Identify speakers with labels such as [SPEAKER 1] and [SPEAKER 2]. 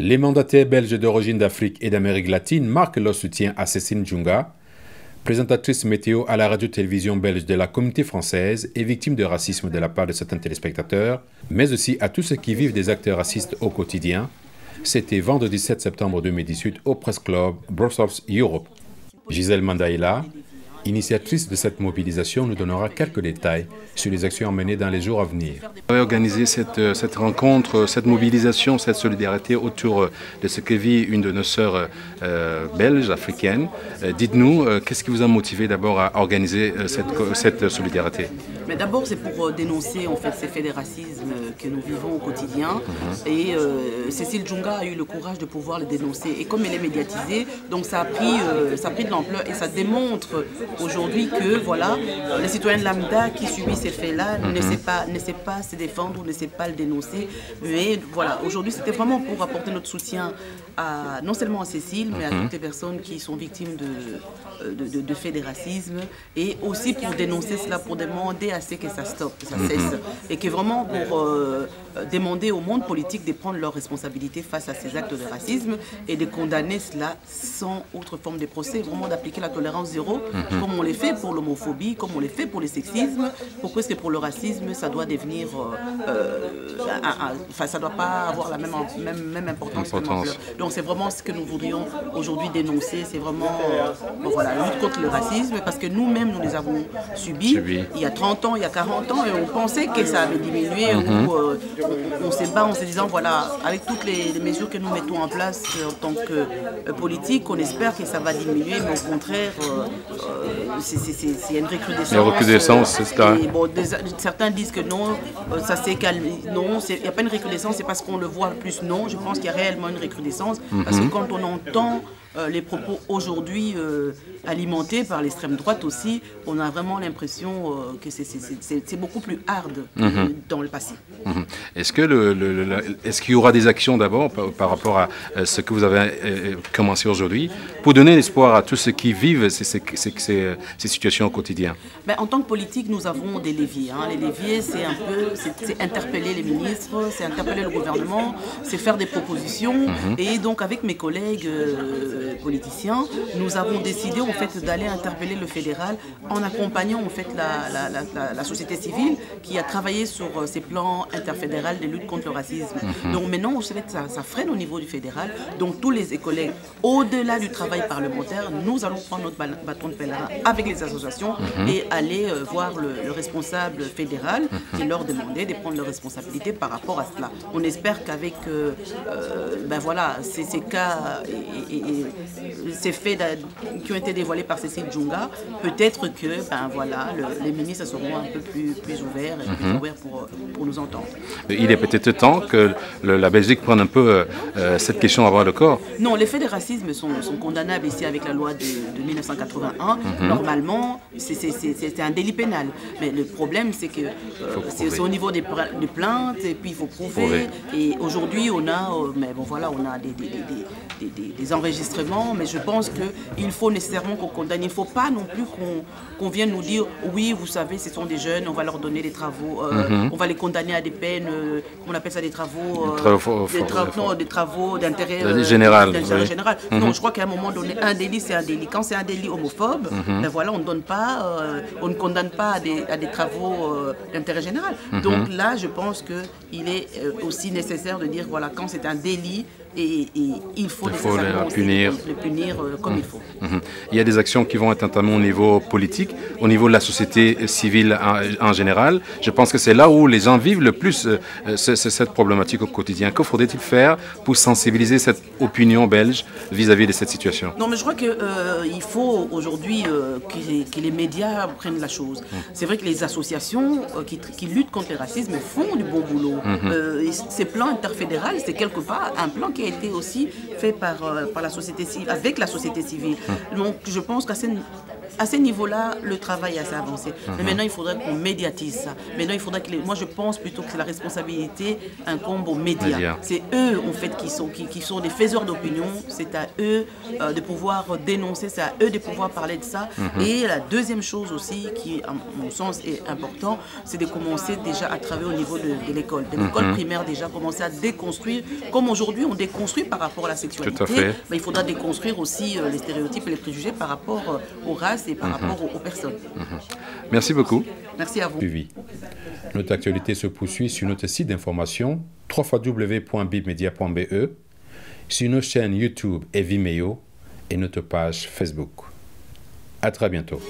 [SPEAKER 1] Les mandataires belges d'origine d'Afrique et d'Amérique latine marquent leur soutien à Cécile Djounga, présentatrice météo à la radio-télévision belge de la communauté française et victime de racisme de la part de certains téléspectateurs, mais aussi à tous ceux qui vivent des actes racistes au quotidien. C'était vendredi 7 septembre 2018 au Press Club Brussels Europe. Gisèle Mandaïla, initiatrice de cette mobilisation, nous donnera quelques détails sur les actions menées dans les jours à venir.
[SPEAKER 2] Vous avez organisé cette rencontre, cette mobilisation, cette solidarité autour de ce que vit une de nos sœurs belges, africaines. Dites-nous, qu'est-ce qui vous a motivé d'abord à organiser cette solidarité?
[SPEAKER 3] Mais d'abord, c'est pour dénoncer en fait ces faits de racisme que nous vivons au quotidien. Et Cécile Djounga a eu le courage de pouvoir le dénoncer. Et comme elle est médiatisée, donc ça a pris de l'ampleur et ça démontre aujourd'hui que voilà, les citoyens de lambda qui subissent ces faits-là ne sait pas se défendre ou ne sait pas le dénoncer. Mais voilà, aujourd'hui, c'était vraiment pour apporter notre soutien à, non seulement à Cécile, mais à toutes les personnes qui sont victimes de faits de racisme et aussi pour dénoncer cela, pour demander à ce que ça stoppe, que ça cesse et que vraiment pour demander au monde politique de prendre leurs responsabilités face à ces actes de racisme et de condamner cela sans autre forme de procès, vraiment d'appliquer la tolérance zéro comme on les fait pour l'homophobie, comme on les fait pour le sexisme. Pourquoi est-ce que pour le racisme ça doit devenir, enfin ça doit pas avoir la même importance. Donc c'est vraiment ce que nous voudrions aujourd'hui dénoncer, c'est vraiment voilà, lutte contre le racisme parce que nous-mêmes nous les avons subis il y a 30 ans, il y a 40 ans et on pensait que ça avait diminué ou on se bat en se disant voilà, avec toutes les mesures que nous mettons en place en tant que politique, on espère que ça va diminuer, mais au contraire c'est une recrudescence.
[SPEAKER 2] La recrudescence, c'est ça.
[SPEAKER 3] Bon, certains disent que non, ça s'est calmé. Non, il n'y a pas une recrudescence, c'est parce qu'on le voit plus. Non, je pense qu'il y a réellement une recrudescence parce que quand on entend les propos aujourd'hui alimentés par l'extrême droite aussi, on a vraiment l'impression que c'est beaucoup plus hard que dans le passé.
[SPEAKER 2] Est-ce qu'il y aura des actions d'abord par rapport à ce que vous avez commencé aujourd'hui pour donner l'espoir à tous ceux qui vivent ces situations au quotidien?
[SPEAKER 3] Ben, en tant que politique, nous avons des leviers. Les leviers, c'est interpeller les ministres, c'est interpeller le gouvernement, c'est faire des propositions. Et donc avec mes collègues politiciens, nous avons décidé en fait d'aller interpeller le fédéral en accompagnant en fait la société civile qui a travaillé sur ces plans interfédéraux de lutte contre le racisme. Donc maintenant, vous savez, ça freine au niveau du fédéral. Donc tous les collègues, au-delà du travail parlementaire, nous allons prendre notre bâton de pèlerin avec les associations et aller voir le responsable fédéral et leur demander de prendre leurs responsabilités par rapport à cela. On espère qu'avec ben voilà, ces cas et ces faits qui ont été dévoilés par Cécile Djounga, peut-être que ben voilà, les ministres seront un peu plus ouverts et plus ouverts pour nous entendre.
[SPEAKER 2] Il est peut-être temps que la Belgique prenne un peu cette question à bras le corps.
[SPEAKER 3] Non, les faits de racisme sont condamnables ici avec la loi de 1981. Normalement, c'est un délit pénal. Mais le problème, c'est que c'est au niveau des plaintes et puis il faut prouver. Et aujourd'hui, on a, mais bon voilà, on a des enregistrements, mais je pense qu'il faut nécessairement qu'on condamne. Il ne faut pas non plus qu'on vienne nous dire oui, vous savez, ce sont des jeunes, on va leur donner des travaux, on va les condamner à des peines, on appelle ça des travaux, des travaux d'intérêt général. Non, je crois qu'à un moment donné, un délit, c'est un délit. Quand c'est un délit homophobe, ben voilà, on ne condamne pas à des travaux d'intérêt général. Donc là, je pense qu'il est aussi nécessaire de dire voilà, quand c'est un délit, et il faut nécessairement le punir comme il faut.
[SPEAKER 2] Il y a des actions qui vont être entamées au niveau politique, au niveau de la société civile en général. Je pense que c'est là où les gens vivent le plus cette problématique au quotidien. Que faudrait-il faire pour sensibiliser cette opinion belge vis-à-vis de cette situation?
[SPEAKER 3] Non, mais je crois qu'il faut aujourd'hui que les médias prennent la chose. C'est vrai que les associations qui luttent contre le racisme font du bon boulot. Ces plans interfédéraux, c'est quelque part un plan qui a été aussi fait par la société civile, avec la société civile. Donc je pense qu'à à ce niveau-là, le travail est assez avancé. Mais maintenant, il faudrait qu'on médiatise ça. Maintenant, il faudrait que moi, je pense plutôt que la responsabilité incombe aux médias. C'est eux, en fait, qui sont des faiseurs d'opinion. C'est à eux de pouvoir dénoncer, c'est à eux de pouvoir parler de ça. Et la deuxième chose aussi, qui, à mon sens, est important, c'est de commencer déjà à travailler au niveau de l'école. De l'école primaire, déjà, commencer à déconstruire. Comme aujourd'hui, on déconstruit par rapport à la sexualité.
[SPEAKER 2] Tout à fait.
[SPEAKER 3] Mais il faudra déconstruire aussi les stéréotypes et les préjugés par rapport aux races et par rapport aux personnes.
[SPEAKER 2] Merci beaucoup.
[SPEAKER 3] Merci à vous.
[SPEAKER 1] Notre actualité se poursuit sur notre site d'information www.bibmedia.be, sur nos chaînes YouTube et Vimeo et notre page Facebook. À très bientôt.